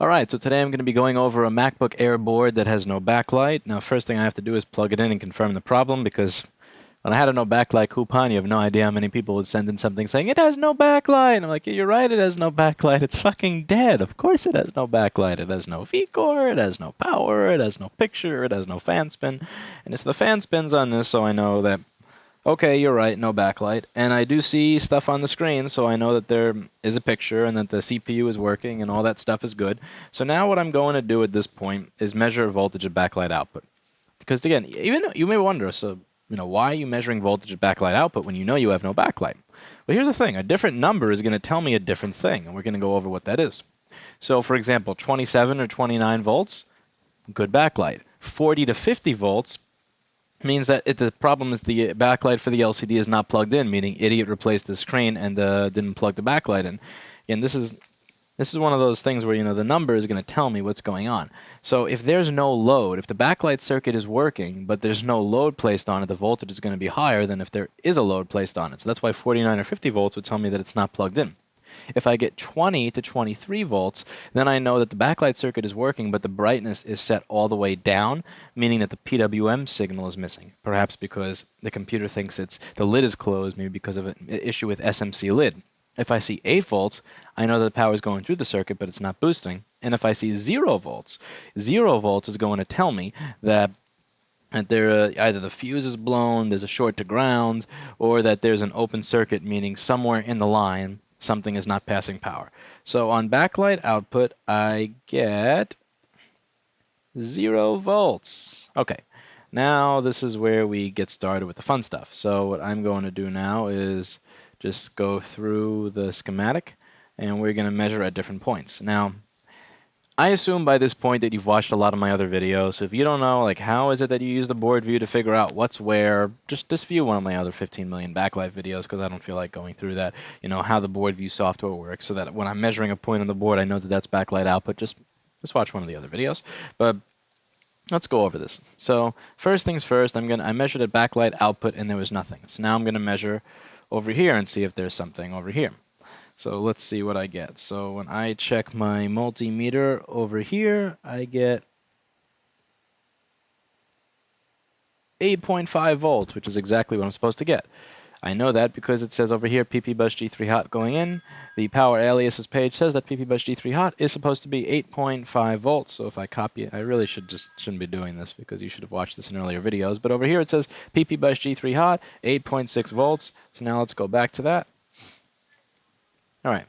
Alright, so today I'm going to be going over a MacBook Air board that has no backlight. Now, first thing I have to do is plug it in and confirm the problem, because when I had a no backlight coupon, you have no idea how many people would send in something saying, it has no backlight! And I'm like, yeah, you're right, it has no backlight. It's fucking dead. Of course it has no backlight. It has no V-core, it has no power, it has no picture, it has no fan spin. And it's the fan spins on this, so I know that okay, you're right, no backlight. And I do see stuff on the screen, so I know that there is a picture and that the CPU is working and all that stuff is good. So now what I'm going to do at this point is measure voltage at backlight output. Because again, even you may wonder, so why are you measuring voltage at backlight output when you know you have no backlight? Well, here's the thing, a different number is going to tell me a different thing, and we're going to go over what that is. So for example, 27 or 29 volts, good backlight. 40 to 50 volts, means that the problem is the backlight for the LCD is not plugged in, meaning idiot replaced the screen and didn't plug the backlight in. Again, this is one of those things where the number is going to tell me what's going on. So if there's no load, if the backlight circuit is working but there's no load placed on it, the voltage is going to be higher than if there is a load placed on it. So that's why 49 or 50 volts would tell me that it's not plugged in. If I get 20 to 23 volts, then I know that the backlight circuit is working, but the brightness is set all the way down, meaning that the PWM signal is missing. Perhaps because the computer thinks the lid is closed, maybe because of an issue with SMC lid. If I see 8 volts, I know that the power is going through the circuit, but it's not boosting. And if I see 0 volts is going to tell me that either the fuse is blown, there's a short to ground, or that there's an open circuit, meaning somewhere in the line something is not passing power. So on backlight output, I get 0 volts. Okay, now this is where we get started with the fun stuff. So what I'm going to do now is just go through the schematic, and we're going to measure at different points. Now, I assume by this point that you've watched a lot of my other videos, so if you don't know, like, how is it that you use the board view to figure out what's where, just view one of my other 15 million backlight videos, because I don't feel like going through that, how the board view software works, so that when I'm measuring a point on the board, I know that that's backlight output. Just watch one of the other videos. But let's go over this. So first things first, I measured at backlight output, and there was nothing. So now I'm going to measure over here and see if there's something over here. So let's see what I get. So when I check my multimeter over here, I get 8.5 volts, which is exactly what I'm supposed to get. I know that because it says over here PP-bus G3 hot going in. The power aliases page says that PP-bus G3 hot is supposed to be 8.5 volts. So if I copy it, I really shouldn't be doing this because you should have watched this in earlier videos. But over here it says PP-bus G3 hot, 8.6 volts. So now let's go back to that. All right,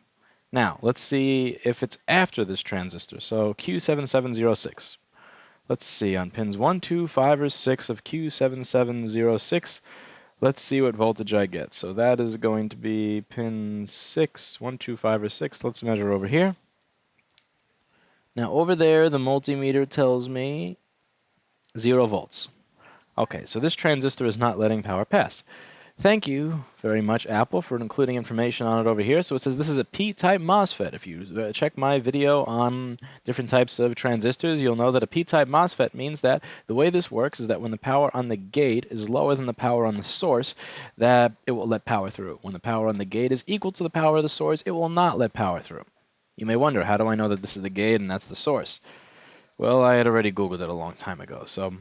now let's see if it's after this transistor. So Q7706. Let's see, on pins 1, 2, 5, or 6 of Q7706, let's see what voltage I get. So that is going to be pin 6, 1, 2, 5, or 6. Let's measure over here. Now over there, the multimeter tells me 0 volts. Okay, so this transistor is not letting power pass. Thank you very much, Apple, for including information on it over here. So it says this is a P-type MOSFET. If you check my video on different types of transistors, you'll know that a P-type MOSFET means that the way this works is that when the power on the gate is lower than the power on the source, that it will let power through. When the power on the gate is equal to the power of the source, it will not let power through. You may wonder, how do I know that this is the gate and that's the source? Well, I had already Googled it a long time ago, so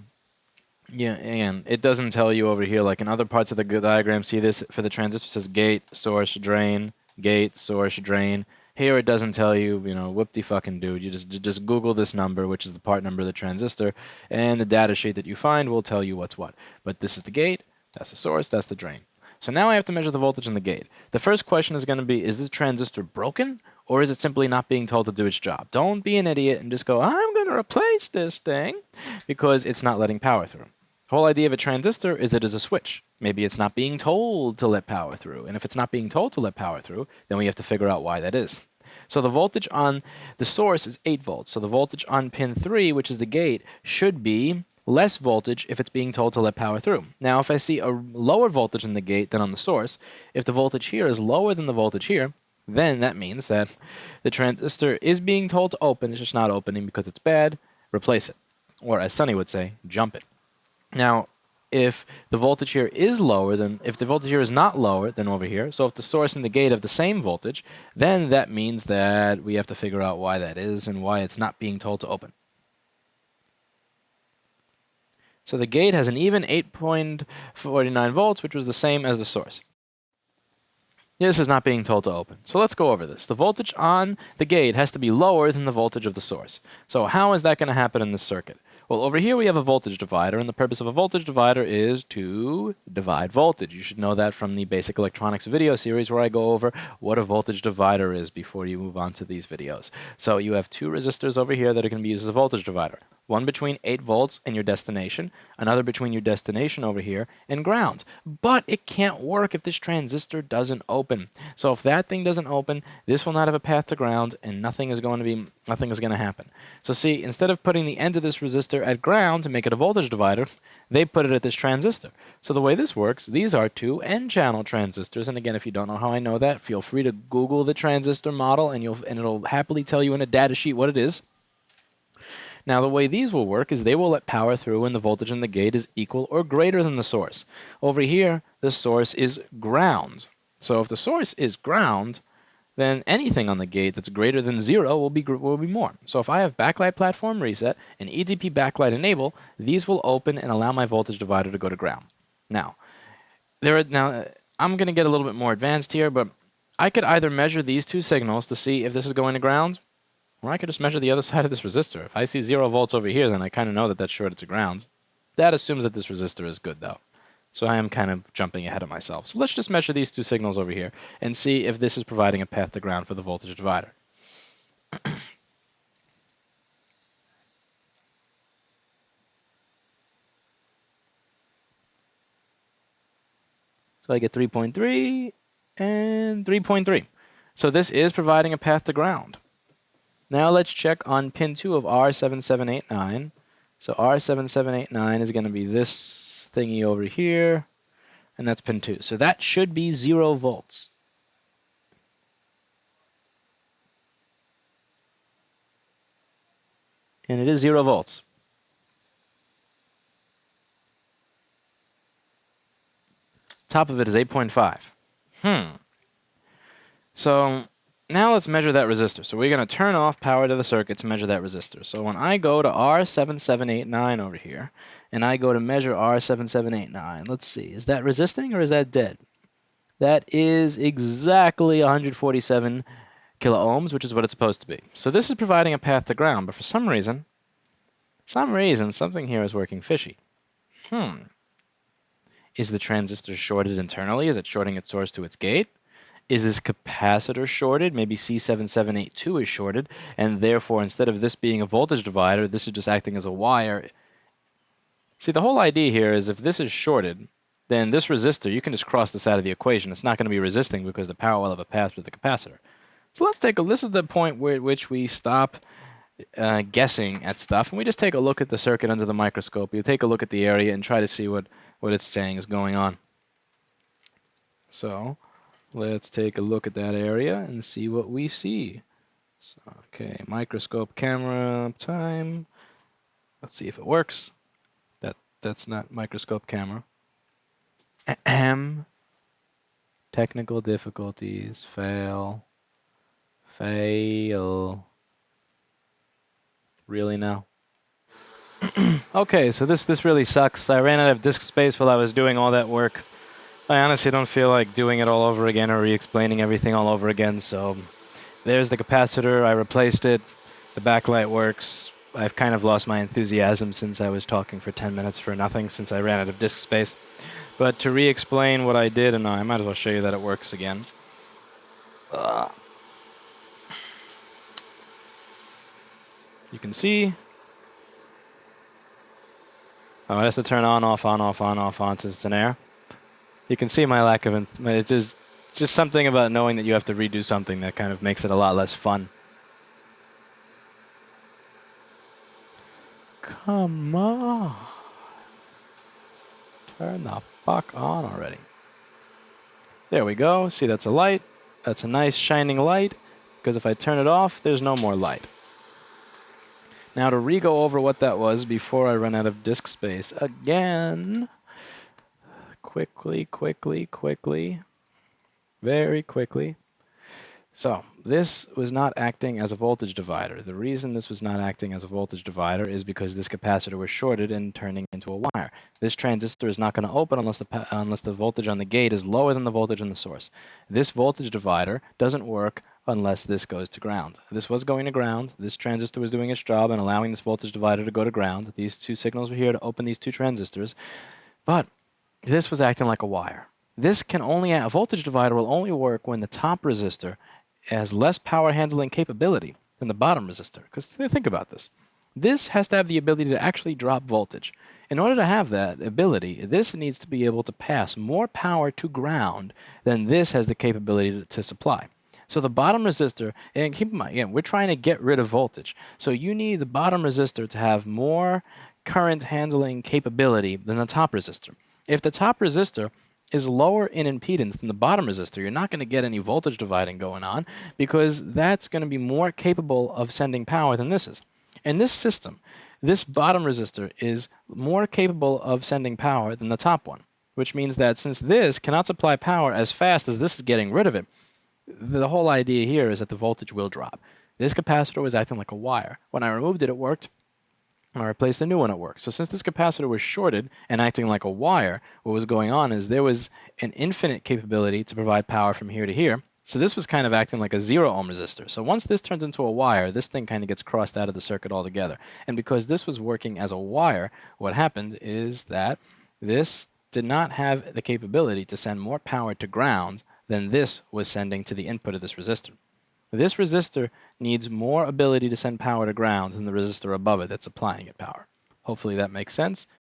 yeah, and it doesn't tell you over here, like in other parts of the diagram, see this, for the transistor it says gate, source, drain, gate, source, drain. Here it doesn't tell you, whoop-de-fucking-dude. You just Google this number, which is the part number of the transistor, and the data sheet that you find will tell you what's what. But this is the gate, that's the source, that's the drain. So now I have to measure the voltage in the gate. The first question is going to be, is this transistor broken, or is it simply not being told to do its job? Don't be an idiot and just go, I'm going to replace this thing, because it's not letting power through. The whole idea of a transistor is it is a switch. Maybe it's not being told to let power through. And if it's not being told to let power through, then we have to figure out why that is. So the voltage on the source is 8 volts. So the voltage on pin 3, which is the gate, should be less voltage if it's being told to let power through. Now, if I see a lower voltage in the gate than on the source, if the voltage here is lower than the voltage here, then that means that the transistor is being told to open. It's just not opening because it's bad. Replace it. Or as Sonny would say, jump it. Now, if the voltage here is lower than, if the voltage here is not lower than over here, so if the source and the gate have the same voltage, then that means that we have to figure out why that is and why it's not being told to open. So the gate has an even 8.49 volts, which was the same as the source. This is not being told to open. So let's go over this. The voltage on the gate has to be lower than the voltage of the source. So how is that going to happen in this circuit? Well, over here we have a voltage divider, and the purpose of a voltage divider is to divide voltage. You should know that from the basic electronics video series where I go over what a voltage divider is before you move on to these videos. So you have two resistors over here that are going to be used as a voltage divider. One between 8 volts and your destination, another between your destination over here and ground. But it can't work if this transistor doesn't open. So if that thing doesn't open, this will not have a path to ground and nothing is going to happen. So see, instead of putting the end of this resistor at ground to make it a voltage divider, they put it at this transistor. So the way this works, these are two N-channel transistors, and again, if you don't know how I know that, feel free to Google the transistor model and it'll happily tell you in a data sheet what it is. Now, the way these will work is they will let power through when the voltage in the gate is equal or greater than the source. Over here, the source is ground. So if the source is ground, then anything on the gate that's greater than 0 will be more. So if I have backlight platform reset and EDP backlight enable, these will open and allow my voltage divider to go to ground. Now, I'm going to get a little bit more advanced here, but I could either measure these two signals to see if this is going to ground, or I could just measure the other side of this resistor. If I see 0 volts over here, then I kind of know that that's shorted to ground. That assumes that this resistor is good, though. So I am kind of jumping ahead of myself. So let's just measure these two signals over here and see if this is providing a path to ground for the voltage divider. So I get 3.3 and 3.3. So this is providing a path to ground. Now let's check on pin 2 of R7789. So R7789 is going to be this thingy over here, and that's pin 2. So that should be 0 volts. And it is 0 volts. Top of it is 8.5. So now let's measure that resistor. So we're going to turn off power to the circuit to measure that resistor. So when I go to R7789 over here, and I go to measure R7789, let's see, is that resisting or is that dead? That is exactly 147 kilo ohms, which is what it's supposed to be. So this is providing a path to ground, but for some reason, something here is working fishy. Is the transistor shorted internally? Is it shorting its source to its gate? Is this capacitor shorted? Maybe C7782 is shorted, and therefore, instead of this being a voltage divider, this is just acting as a wire. See, the whole idea here is if this is shorted, then this resistor, you can just cross this out of the equation. It's not going to be resisting because the power will have a path through the capacitor. So let's take a, this is the point where which we stop guessing at stuff, and we just take a look at the circuit under the microscope. You take a look at the area and try to see what it's saying is going on. So let's take a look at that area and see what we see. So, okay, microscope camera time. Let's see if it works. That's not microscope camera. Technical difficulties. Fail. Really now? Okay, so this really sucks. I ran out of disk space while I was doing all that work. I honestly don't feel like doing it all over again or re-explaining everything all over again, so there's the capacitor. I replaced it. The backlight works. I've kind of lost my enthusiasm since I was talking for 10 minutes for nothing since I ran out of disk space. But to re-explain what I did, and I might as well show you that it works again. You can see. Oh, it has to turn on, off, since it's an air. You can see my lack of, it's just something about knowing that you have to redo something that kind of makes it a lot less fun. Come on. Turn the fuck on already. There we go. See, that's a light. That's a nice shining light, because if I turn it off, there's no more light. Now to re-go over what that was before I run out of disk space again, quickly, very quickly. So this was not acting as a voltage divider. The reason this was not acting as a voltage divider is because this capacitor was shorted and turning into a wire. This transistor is not going to open unless the voltage on the gate is lower than the voltage on the source. This voltage divider doesn't work unless this goes to ground. This was going to ground. This transistor was doing its job and allowing this voltage divider to go to ground. These two signals were here to open these two transistors. But this was acting like a wire. A voltage divider will only work when the top resistor has less power handling capability than the bottom resistor. Because think about this. This has to have the ability to actually drop voltage. In order to have that ability, this needs to be able to pass more power to ground than this has the capability to supply. So the bottom resistor, and keep in mind, again, we're trying to get rid of voltage. So you need the bottom resistor to have more current handling capability than the top resistor. If the top resistor is lower in impedance than the bottom resistor, you're not going to get any voltage dividing going on because that's going to be more capable of sending power than this is. In this system, this bottom resistor is more capable of sending power than the top one, which means that since this cannot supply power as fast as this is getting rid of it, the whole idea here is that the voltage will drop. This capacitor was acting like a wire. When I removed it, it worked. When I replaced a new one, it worked. So since this capacitor was shorted and acting like a wire, what was going on is there was an infinite capability to provide power from here to here. So this was kind of acting like a 0 ohm resistor. So once this turns into a wire, this thing kind of gets crossed out of the circuit altogether. And because this was working as a wire, what happened is that this did not have the capability to send more power to ground than this was sending to the input of this resistor. This resistor needs more ability to send power to ground than the resistor above it that's supplying it power. Hopefully that makes sense.